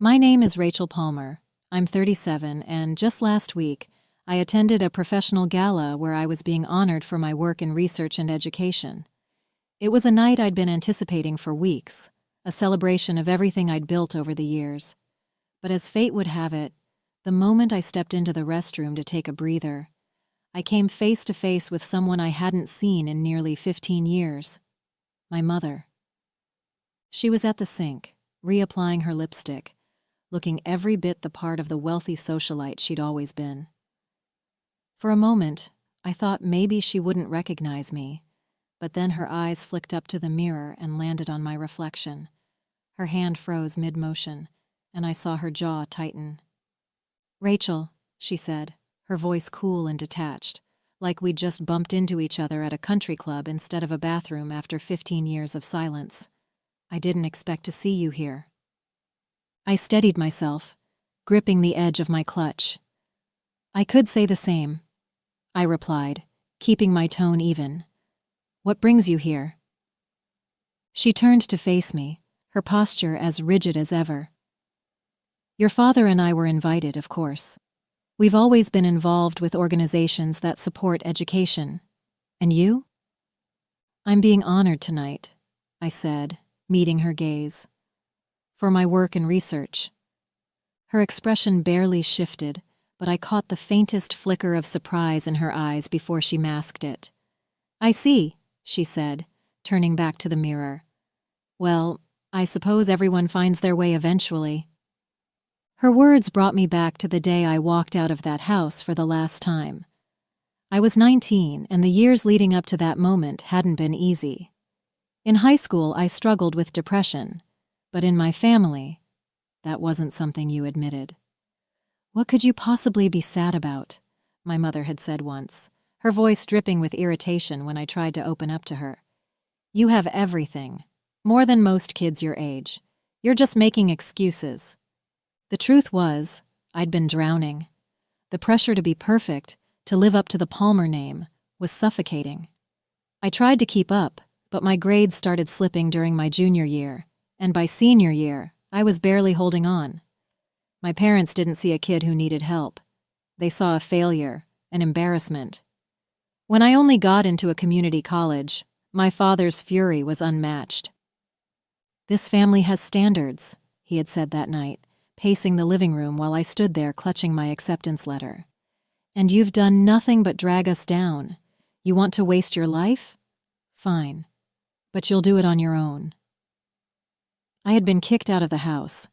My name is Rachel Palmer. I'm 37, and just last week, I attended a professional gala where I was being honored for my work in research and education. It was a night I'd been anticipating for weeks, a celebration of everything I'd built over the years. But as fate would have it, the moment I stepped into the restroom to take a breather, I came face to face with someone I hadn't seen in nearly 15 years. My mother. She was at the sink, reapplying her lipstick, looking every bit the part of the wealthy socialite she'd always been. For a moment, I thought maybe she wouldn't recognize me, but then her eyes flicked up to the mirror and landed on my reflection. Her hand froze mid-motion, and I saw her jaw tighten. "Rachel," she said, her voice cool and detached, like we'd just bumped into each other at a country club instead of a bathroom after 15 years of silence. "I didn't expect to see you here." I steadied myself, gripping the edge of my clutch. "I could say the same," I replied, keeping my tone even. "What brings you here?" She turned to face me, her posture as rigid as ever. "Your father and I were invited, of course. We've always been involved with organizations that support education. And you?" "I'm being honored tonight," I said, meeting her gaze. "For my work and research." Her expression barely shifted, but I caught the faintest flicker of surprise in her eyes before she masked it. "I see," she said, turning back to the mirror. "Well, I suppose everyone finds their way eventually." Her words brought me back to the day I walked out of that house for the last time. I was 19, and the years leading up to that moment hadn't been easy. In high school, I struggled with depression, but in my family, that wasn't something you admitted. "What could you possibly be sad about?" my mother had said once, her voice dripping with irritation when I tried to open up to her. "You have everything, more than most kids your age. You're just making excuses." The truth was, I'd been drowning. The pressure to be perfect, to live up to the Palmer name, was suffocating. I tried to keep up, but my grades started slipping during my junior year, and by senior year, I was barely holding on. My parents didn't see a kid who needed help. They saw a failure, an embarrassment. When I only got into a community college, my father's fury was unmatched. "This family has standards," he had said that night, pacing the living room while I stood there clutching my acceptance letter. "And you've done nothing but drag us down. You want to waste your life? Fine. But you'll do it on your own." I had been kicked out of the house.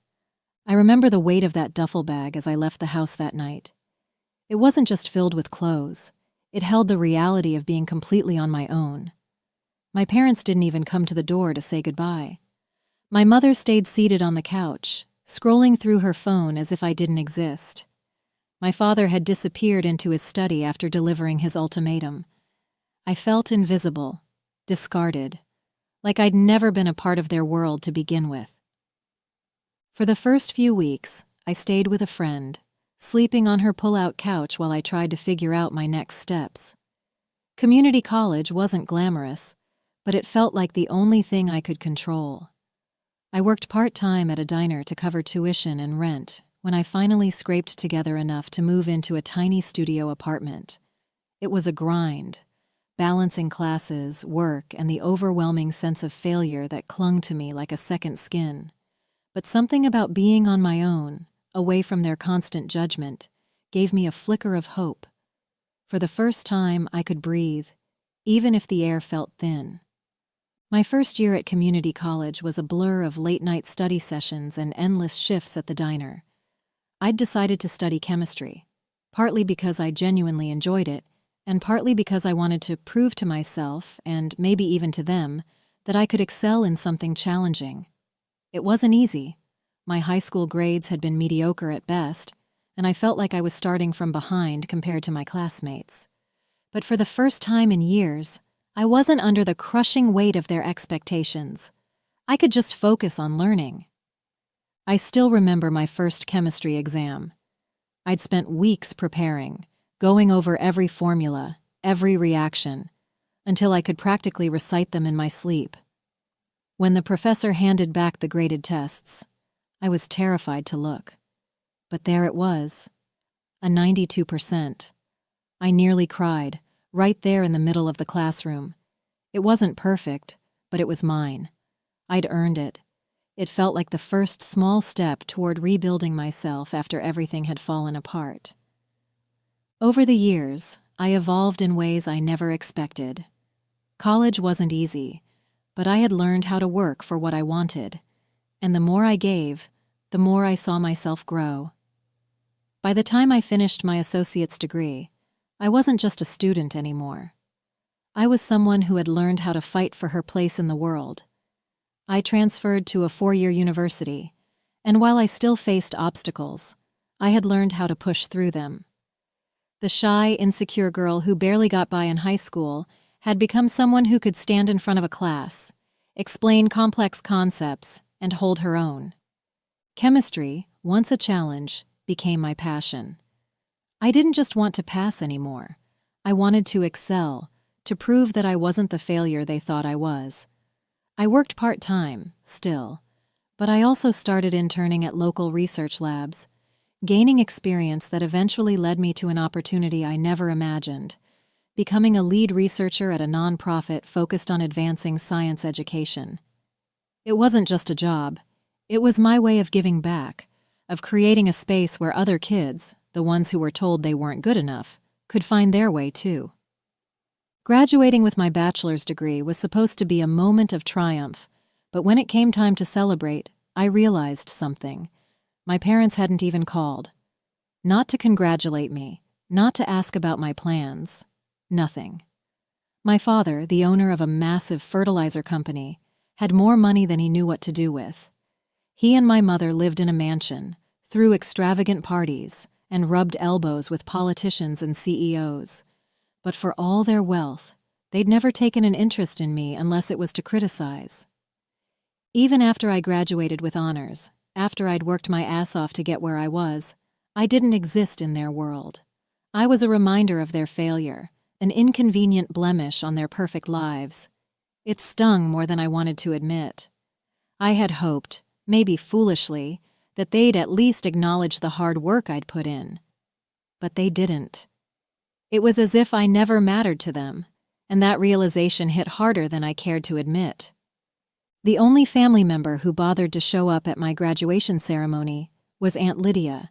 I remember the weight of that duffel bag as I left the house that night. It wasn't just filled with clothes. It held the reality of being completely on my own. My parents didn't even come to the door to say goodbye. My mother stayed seated on the couch, scrolling through her phone as if I didn't exist. My father had disappeared into his study after delivering his ultimatum. I felt invisible, discarded, like I'd never been a part of their world to begin with. For the first few weeks, I stayed with a friend, sleeping on her pull-out couch while I tried to figure out my next steps. Community college wasn't glamorous, but it felt like the only thing I could control. I worked part-time at a diner to cover tuition and rent when I finally scraped together enough to move into a tiny studio apartment. It was a grind, balancing classes, work, and the overwhelming sense of failure that clung to me like a second skin. But something about being on my own, away from their constant judgment, gave me a flicker of hope. For the first time, I could breathe, even if the air felt thin. My first year at community college was a blur of late-night study sessions and endless shifts at the diner. I'd decided to study chemistry, partly because I genuinely enjoyed it, and partly because I wanted to prove to myself, and maybe even to them, that I could excel in something challenging. It wasn't easy. My high school grades had been mediocre at best, and I felt like I was starting from behind compared to my classmates. But for the first time in years, I wasn't under the crushing weight of their expectations. I could just focus on learning. I still remember my first chemistry exam. I'd spent weeks preparing, going over every formula, every reaction, until I could practically recite them in my sleep. When the professor handed back the graded tests, I was terrified to look. But there it was, a 92%. I nearly cried, right there in the middle of the classroom. It wasn't perfect, but it was mine. I'd earned it. It felt like the first small step toward rebuilding myself after everything had fallen apart. Over the years, I evolved in ways I never expected. College wasn't easy, but I had learned how to work for what I wanted, and the more I gave, the more I saw myself grow. By the time I finished my associate's degree, I wasn't just a student anymore. I was someone who had learned how to fight for her place in the world. I transferred to a 4-year university, and while I still faced obstacles, I had learned how to push through them. The shy, insecure girl who barely got by in high school had become someone who could stand in front of a class, explain complex concepts, and hold her own. Chemistry, once a challenge, became my passion. I didn't just want to pass anymore. I wanted to excel, to prove that I wasn't the failure they thought I was. I worked part-time, still, but I also started interning at local research labs, gaining experience that eventually led me to an opportunity I never imagined, becoming a lead researcher at a nonprofit focused on advancing science education. It wasn't just a job. It was my way of giving back, of creating a space where other kids, the ones who were told they weren't good enough, could find their way too. Graduating with my bachelor's degree was supposed to be a moment of triumph, but when it came time to celebrate, I realized something. My parents hadn't even called. Not to congratulate me, not to ask about my plans. Nothing. My father, the owner of a massive fertilizer company, had more money than he knew what to do with. He and my mother lived in a mansion, threw extravagant parties, and rubbed elbows with politicians and CEOs. But for all their wealth, they'd never taken an interest in me unless it was to criticize. Even after I graduated with honors, after I'd worked my ass off to get where I was, I didn't exist in their world. I was a reminder of their failure, an inconvenient blemish on their perfect lives. It stung more than I wanted to admit. I had hoped, maybe foolishly, that they'd at least acknowledge the hard work I'd put in. But they didn't. It was as if I never mattered to them, and that realization hit harder than I cared to admit. The only family member who bothered to show up at my graduation ceremony was Aunt Lydia.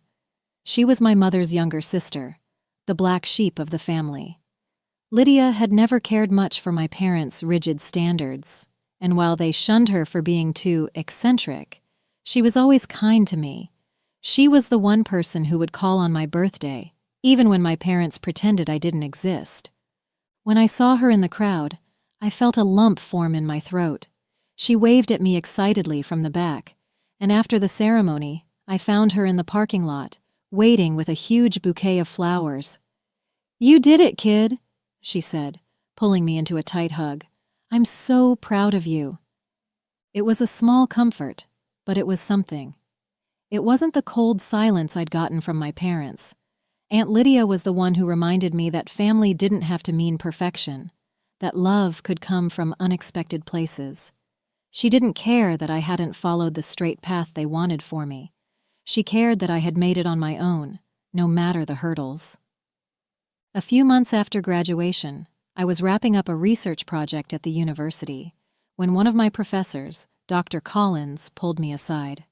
She was my mother's younger sister, the black sheep of the family. Lydia had never cared much for my parents' rigid standards, and while they shunned her for being too eccentric, she was always kind to me. She was the one person who would call on my birthday, even when my parents pretended I didn't exist. When I saw her in the crowd, I felt a lump form in my throat. She waved at me excitedly from the back, and after the ceremony, I found her in the parking lot, waiting with a huge bouquet of flowers. "You did it, kid," she said, pulling me into a tight hug. "I'm so proud of you." It was a small comfort, but it was something. It wasn't the cold silence I'd gotten from my parents. Aunt Lydia was the one who reminded me that family didn't have to mean perfection, that love could come from unexpected places. She didn't care that I hadn't followed the straight path they wanted for me. She cared that I had made it on my own, no matter the hurdles. A few months after graduation, I was wrapping up a research project at the university when one of my professors, Dr. Collins, pulled me aside.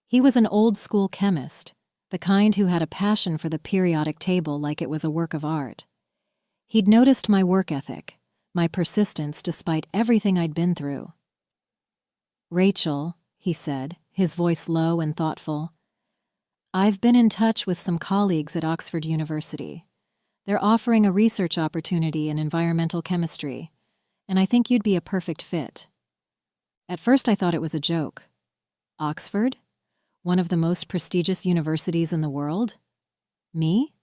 He was an old-school chemist, the kind who had a passion for the periodic table like it was a work of art. He'd noticed my work ethic, my persistence despite everything I'd been through. "Rachel," he said, his voice low and thoughtful, "I've been in touch with some colleagues at Oxford University. They're offering a research opportunity in environmental chemistry, and I think you'd be a perfect fit." At first I thought it was a joke. Oxford? One of the most prestigious universities in the world? Me?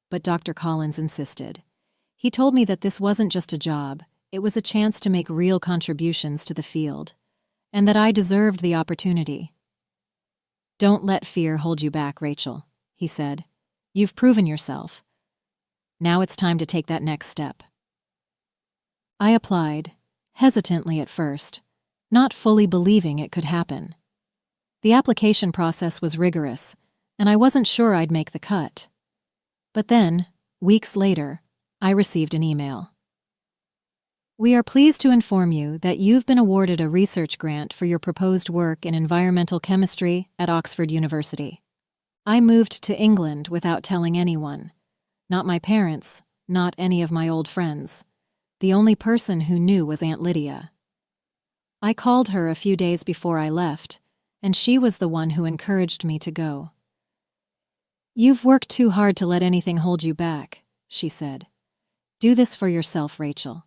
But Dr. Collins insisted. He told me that this wasn't just a job, it was a chance to make real contributions to the field, and that I deserved the opportunity. "Don't let fear hold you back, Rachel," he said. "You've proven yourself. Now it's time to take that next step." I applied, hesitantly at first, not fully believing it could happen. The application process was rigorous, and I wasn't sure I'd make the cut. But then, weeks later, I received an email. We are pleased to inform you that you've been awarded a research grant for your proposed work in environmental chemistry at Oxford University. I moved to England without telling anyone. Not my parents, not any of my old friends. The only person who knew was Aunt Lydia. I called her a few days before I left, and she was the one who encouraged me to go. You've worked too hard to let anything hold you back, she said. Do this for yourself, Rachel.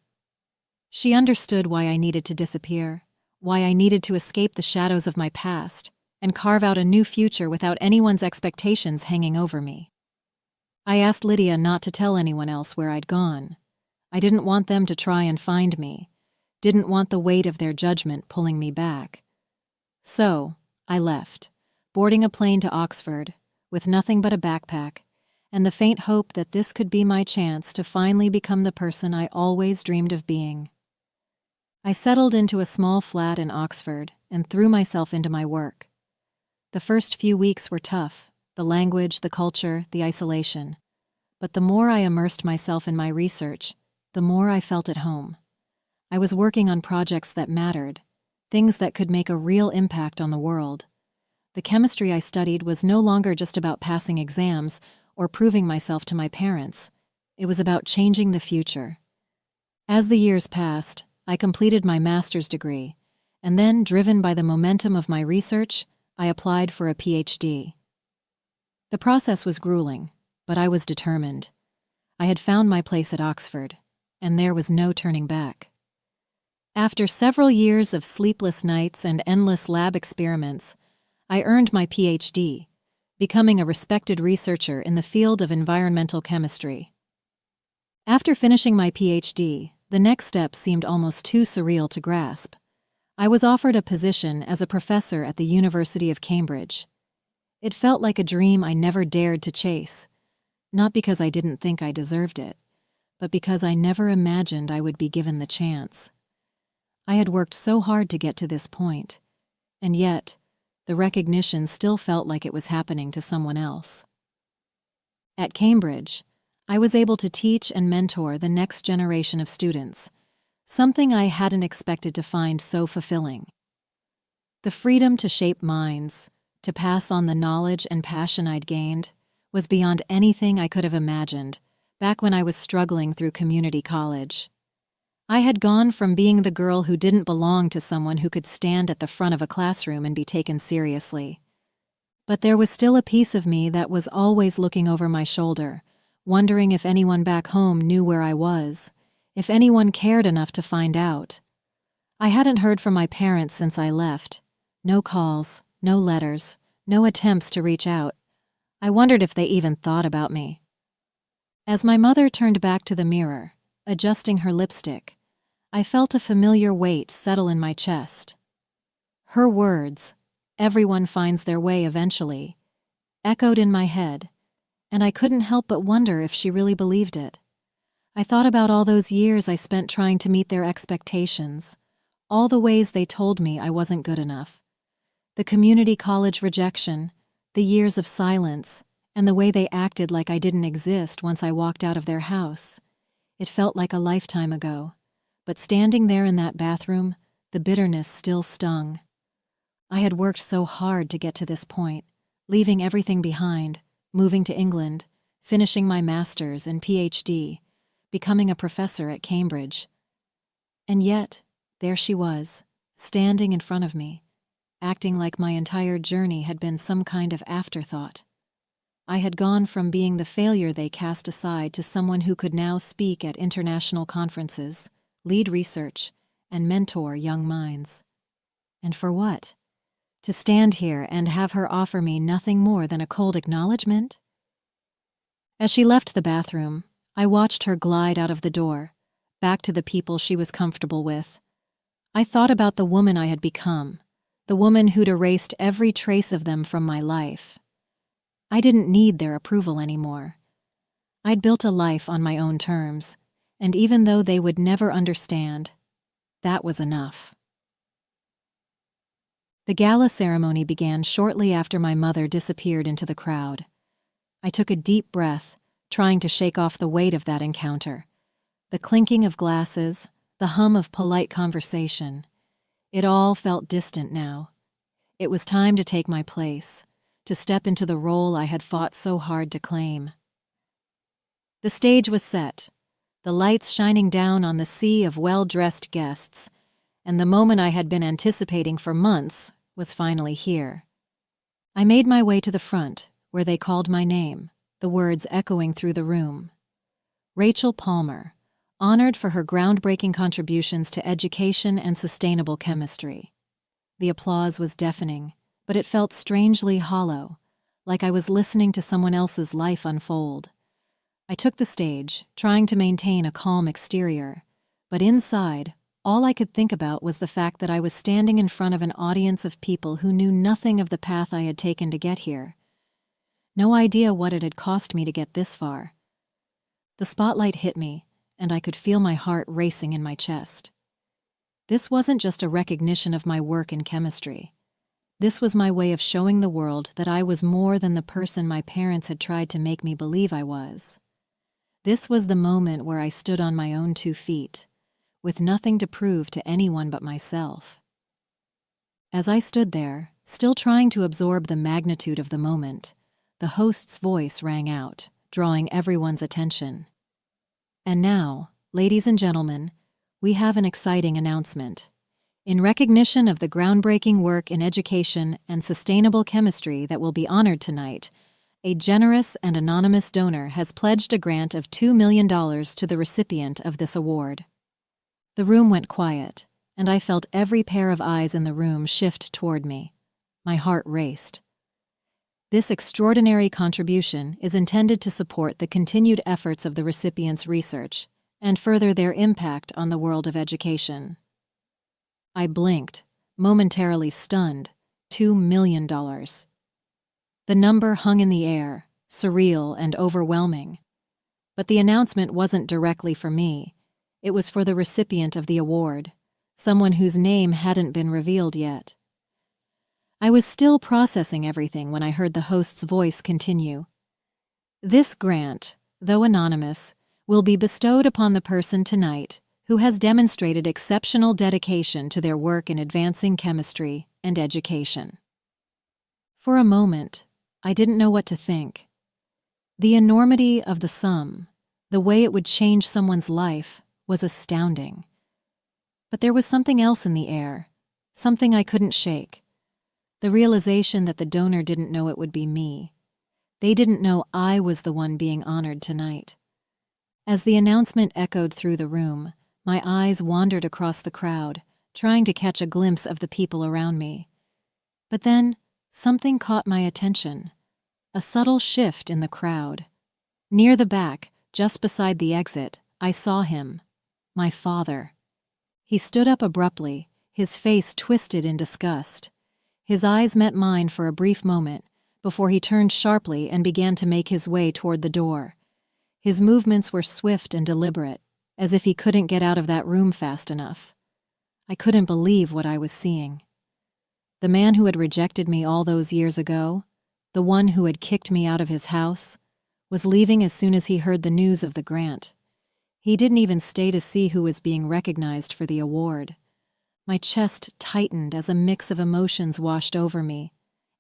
She understood why I needed to disappear, why I needed to escape the shadows of my past and carve out a new future without anyone's expectations hanging over me. I asked Lydia not to tell anyone else where I'd gone. I didn't want them to try and find me, didn't want the weight of their judgment pulling me back. So, I left, boarding a plane to Oxford, with nothing but a backpack, and the faint hope that this could be my chance to finally become the person I always dreamed of being. I settled into a small flat in Oxford and threw myself into my work. The first few weeks were tough, the language, the culture, the isolation. But the more I immersed myself in my research, the more I felt at home. I was working on projects that mattered, things that could make a real impact on the world. The chemistry I studied was no longer just about passing exams or proving myself to my parents. It was about changing the future. As the years passed, I completed my master's degree, and then, driven by the momentum of my research, I applied for a PhD. The process was grueling, but I was determined. I had found my place at Oxford, and there was no turning back. After several years of sleepless nights and endless lab experiments, I earned my PhD, becoming a respected researcher in the field of environmental chemistry. After finishing my PhD, the next step seemed almost too surreal to grasp. I was offered a position as a professor at the University of Cambridge. It felt like a dream I never dared to chase, not because I didn't think I deserved it, but because I never imagined I would be given the chance. I had worked so hard to get to this point, and yet, the recognition still felt like it was happening to someone else. At Cambridge, I was able to teach and mentor the next generation of students, something I hadn't expected to find so fulfilling. The freedom to shape minds, to pass on the knowledge and passion I'd gained, was beyond anything I could have imagined back when I was struggling through community college. I had gone from being the girl who didn't belong to someone who could stand at the front of a classroom and be taken seriously. But there was still a piece of me that was always looking over my shoulder, wondering if anyone back home knew where I was, if anyone cared enough to find out. I hadn't heard from my parents since I left. No calls, no letters, no attempts to reach out. I wondered if they even thought about me. As my mother turned back to the mirror, adjusting her lipstick, I felt a familiar weight settle in my chest. Her words, "Everyone finds their way eventually," echoed in my head, and I couldn't help but wonder if she really believed it. I thought about all those years I spent trying to meet their expectations, all the ways they told me I wasn't good enough. The community college rejection, the years of silence, and the way they acted like I didn't exist once I walked out of their house. It felt like a lifetime ago, but standing there in that bathroom, the bitterness still stung. I had worked so hard to get to this point, leaving everything behind, moving to England, finishing my master's and PhD, becoming a professor at Cambridge. And yet, there she was, standing in front of me, acting like my entire journey had been some kind of afterthought. I had gone from being the failure they cast aside to someone who could now speak at international conferences, lead research, and mentor young minds. And for what? To stand here and have her offer me nothing more than a cold acknowledgement? As she left the bathroom, I watched her glide out of the door, back to the people she was comfortable with. I thought about the woman I had become, the woman who'd erased every trace of them from my life. I didn't need their approval anymore. I'd built a life on my own terms, and even though they would never understand, that was enough. The gala ceremony began shortly after my mother disappeared into the crowd. I took a deep breath, trying to shake off the weight of that encounter. The clinking of glasses, the hum of polite conversation. It all felt distant now. It was time to take my place, to step into the role I had fought so hard to claim. The stage was set, the lights shining down on the sea of well-dressed guests, and the moment I had been anticipating for months was finally here. I made my way to the front, where they called my name, the words echoing through the room. Rachel Palmer, honored for her groundbreaking contributions to education and sustainable chemistry. The applause was deafening, but it felt strangely hollow, like I was listening to someone else's life unfold. I took the stage, trying to maintain a calm exterior, but inside, all I could think about was the fact that I was standing in front of an audience of people who knew nothing of the path I had taken to get here. No idea what it had cost me to get this far. The spotlight hit me, and I could feel my heart racing in my chest. This wasn't just a recognition of my work in chemistry. This was my way of showing the world that I was more than the person my parents had tried to make me believe I was. This was the moment where I stood on my own 2 feet, with nothing to prove to anyone but myself. As I stood there, still trying to absorb the magnitude of the moment, the host's voice rang out, drawing everyone's attention. And now, ladies and gentlemen, we have an exciting announcement. In recognition of the groundbreaking work in education and sustainable chemistry that will be honored tonight, a generous and anonymous donor has pledged a grant of $2 million to the recipient of this award. The room went quiet, and I felt every pair of eyes in the room shift toward me. My heart raced. This extraordinary contribution is intended to support the continued efforts of the recipient's research and further their impact on the world of education. I blinked, momentarily stunned. $2 million. The number hung in the air, surreal and overwhelming. But the announcement wasn't directly for me. It was for the recipient of the award, someone whose name hadn't been revealed yet. I was still processing everything when I heard the host's voice continue. This grant, though anonymous, will be bestowed upon the person tonight who has demonstrated exceptional dedication to their work in advancing chemistry and education. For a moment, I didn't know what to think. The enormity of the sum, the way it would change someone's life, was astounding. But there was something else in the air, something I couldn't shake. The realization that the donor didn't know it would be me. They didn't know I was the one being honored tonight. As the announcement echoed through the room, my eyes wandered across the crowd, trying to catch a glimpse of the people around me. But then, something caught my attention. A subtle shift in the crowd. Near the back, just beside the exit, I saw him. My father. He stood up abruptly, his face twisted in disgust. His eyes met mine for a brief moment, before he turned sharply and began to make his way toward the door. His movements were swift and deliberate, as if he couldn't get out of that room fast enough. I couldn't believe what I was seeing. The man who had rejected me all those years ago, the one who had kicked me out of his house, was leaving as soon as he heard the news of the grant. He didn't even stay to see who was being recognized for the award. My chest tightened as a mix of emotions washed over me: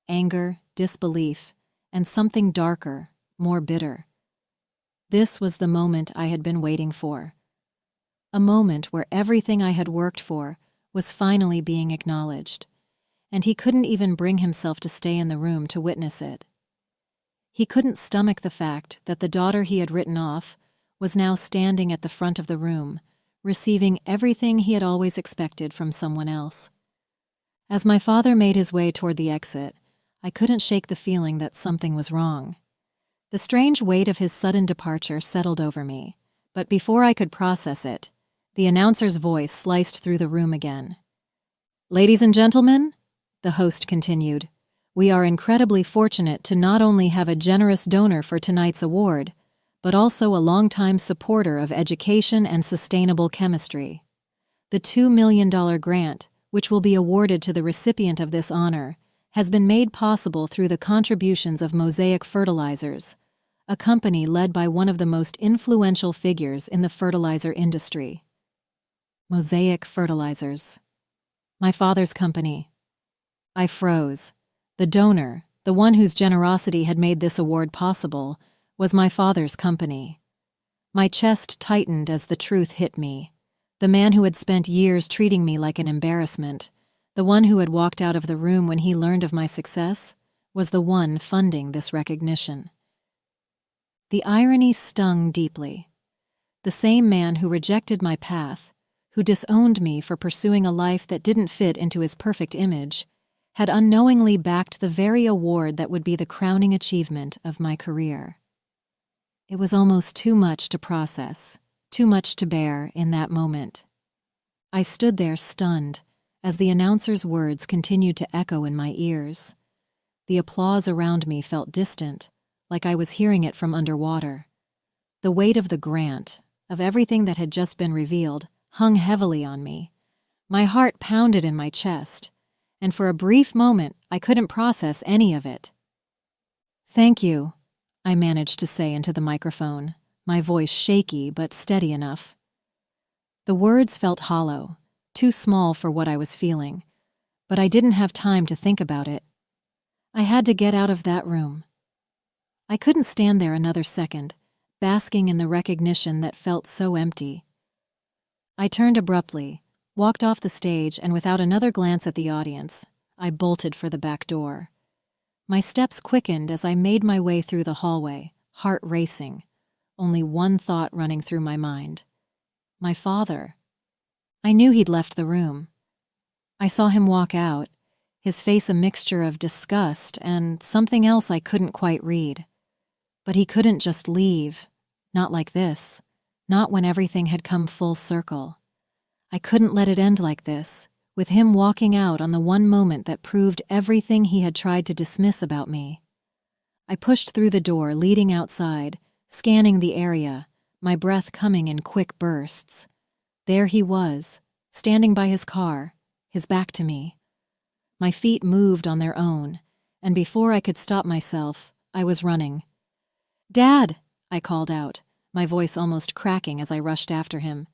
anger, disbelief, and something darker, more bitter. This was the moment I had been waiting for. A moment where everything I had worked for was finally being acknowledged, and he couldn't even bring himself to stay in the room to witness it. He couldn't stomach the fact that the daughter he had written off was now standing at the front of the room, receiving everything he had always expected from someone else. As my father made his way toward the exit, I couldn't shake the feeling that something was wrong. The strange weight of his sudden departure settled over me, but before I could process it, the announcer's voice sliced through the room again. "Ladies and gentlemen," the host continued, "we are incredibly fortunate to not only have a generous donor for tonight's award, but also a longtime supporter of education and sustainable chemistry. The $2 million grant which will be awarded to the recipient of this honor, has been made possible through the contributions of Mosaic Fertilizers, a company led by one of the most influential figures in the fertilizer industry. Mosaic Fertilizers. My father's company. I froze. The donor, the one whose generosity had made this award possible, was my father's company. My chest tightened as the truth hit me. The man who had spent years treating me like an embarrassment, the one who had walked out of the room when he learned of my success, was the one funding this recognition. The irony stung deeply. The same man who rejected my path, who disowned me for pursuing a life that didn't fit into his perfect image, had unknowingly backed the very award that would be the crowning achievement of my career. It was almost too much to process, too much to bear in that moment. I stood there stunned as the announcer's words continued to echo in my ears. The applause around me felt distant, like I was hearing it from underwater. The weight of the grant, of everything that had just been revealed, hung heavily on me. My heart pounded in my chest, and for a brief moment I couldn't process any of it. "Thank you," I managed to say into the microphone, my voice shaky but steady enough. The words felt hollow, too small for what I was feeling, but I didn't have time to think about it. I had to get out of that room. I couldn't stand there another second, basking in the recognition that felt so empty. I turned abruptly, walked off the stage, and without another glance at the audience, I bolted for the back door. My steps quickened as I made my way through the hallway, heart racing, only one thought running through my mind. My father. I knew he'd left the room. I saw him walk out, his face a mixture of disgust and something else I couldn't quite read. But he couldn't just leave, not like this, not when everything had come full circle. I couldn't let it end like this, with him walking out on the one moment that proved everything he had tried to dismiss about me. I pushed through the door leading outside, scanning the area, my breath coming in quick bursts. There he was, standing by his car, his back to me. My feet moved on their own, and before I could stop myself, I was running. "Dad!" I called out, my voice almost cracking as I rushed after him.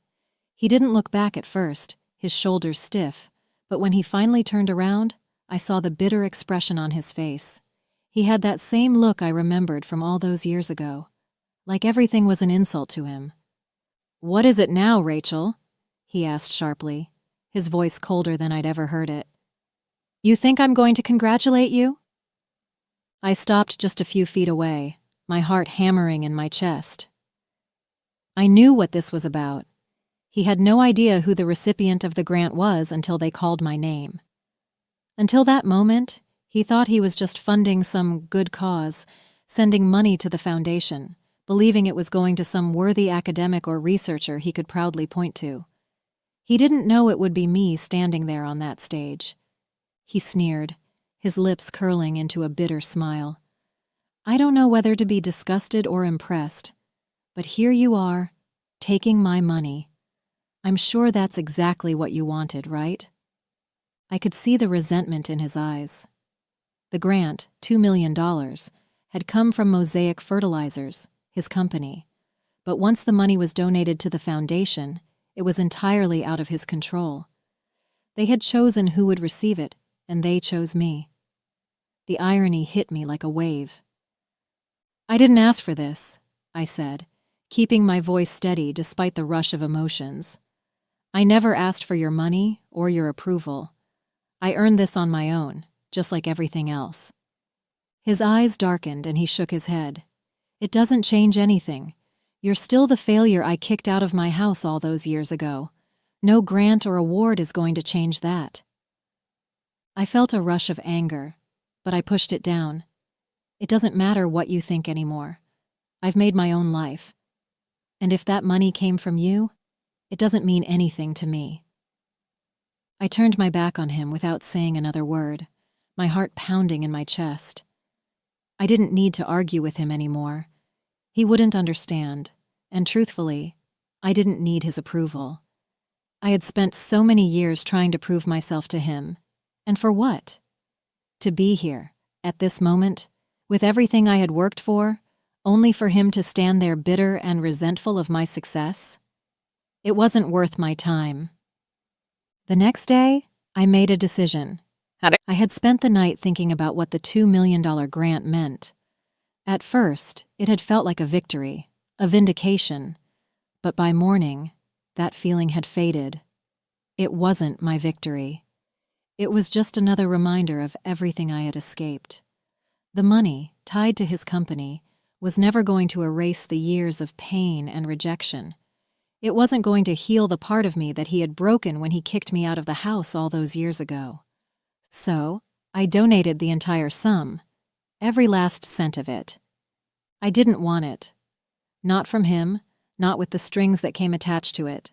He didn't look back at first, his shoulders stiff, but when he finally turned around, I saw the bitter expression on his face. He had that same look I remembered from all those years ago, like everything was an insult to him. "What is it now, Rachel?" he asked sharply, his voice colder than I'd ever heard it. "You think I'm going to congratulate you?" I stopped just a few feet away, my heart hammering in my chest. I knew what this was about. He had no idea who the recipient of the grant was until they called my name. Until that moment, he thought he was just funding some good cause, sending money to the foundation, believing it was going to some worthy academic or researcher he could proudly point to. He didn't know it would be me standing there on that stage. He sneered, his lips curling into a bitter smile. I don't know whether to be disgusted or impressed, but here you are, taking my money. I'm sure that's exactly what you wanted, right? I could see the resentment in his eyes. The grant, $2 million, had come from Mosaic Fertilizers, his company, but once the money was donated to the foundation, it was entirely out of his control. They had chosen who would receive it, and they chose me. The irony hit me like a wave. "I didn't ask for this," I said, keeping my voice steady despite the rush of emotions. "I never asked for your money or your approval. I earned this on my own, just like everything else." His eyes darkened and he shook his head. "It doesn't change anything. You're still the failure I kicked out of my house all those years ago. No grant or award is going to change that." I felt a rush of anger, but I pushed it down. It doesn't matter what you think anymore. I've made my own life. And if that money came from you, it doesn't mean anything to me. I turned my back on him without saying another word, my heart pounding in my chest. I didn't need to argue with him anymore. He wouldn't understand, and truthfully, I didn't need his approval. I had spent so many years trying to prove myself to him. And for what? To be here, at this moment, with everything I had worked for, only for him to stand there bitter and resentful of my success? It wasn't worth my time. The next day, I made a decision. I had spent the night thinking about what the $2 million grant meant. At first, it had felt like a victory, a vindication, but by morning, that feeling had faded. It wasn't my victory. It was just another reminder of everything I had escaped. The money, tied to his company, was never going to erase the years of pain and rejection. It wasn't going to heal the part of me that he had broken when he kicked me out of the house all those years ago. So, I donated the entire sum, every last cent of it. I didn't want it. Not from him, not with the strings that came attached to it.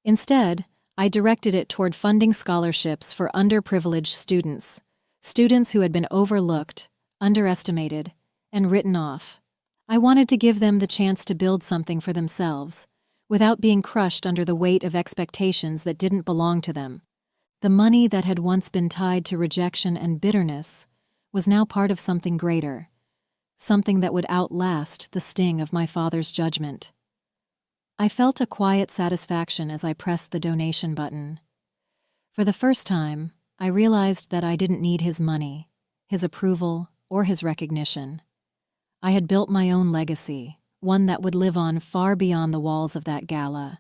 Instead, I directed it toward funding scholarships for underprivileged students, students who had been overlooked, underestimated, and written off. I wanted to give them the chance to build something for themselves, without being crushed under the weight of expectations that didn't belong to them. The money that had once been tied to rejection and bitterness was now part of something greater, something that would outlast the sting of my father's judgment. I felt a quiet satisfaction as I pressed the donation button. For the first time, I realized that I didn't need his money, his approval, or his recognition. I had built my own legacy, one that would live on far beyond the walls of that gala.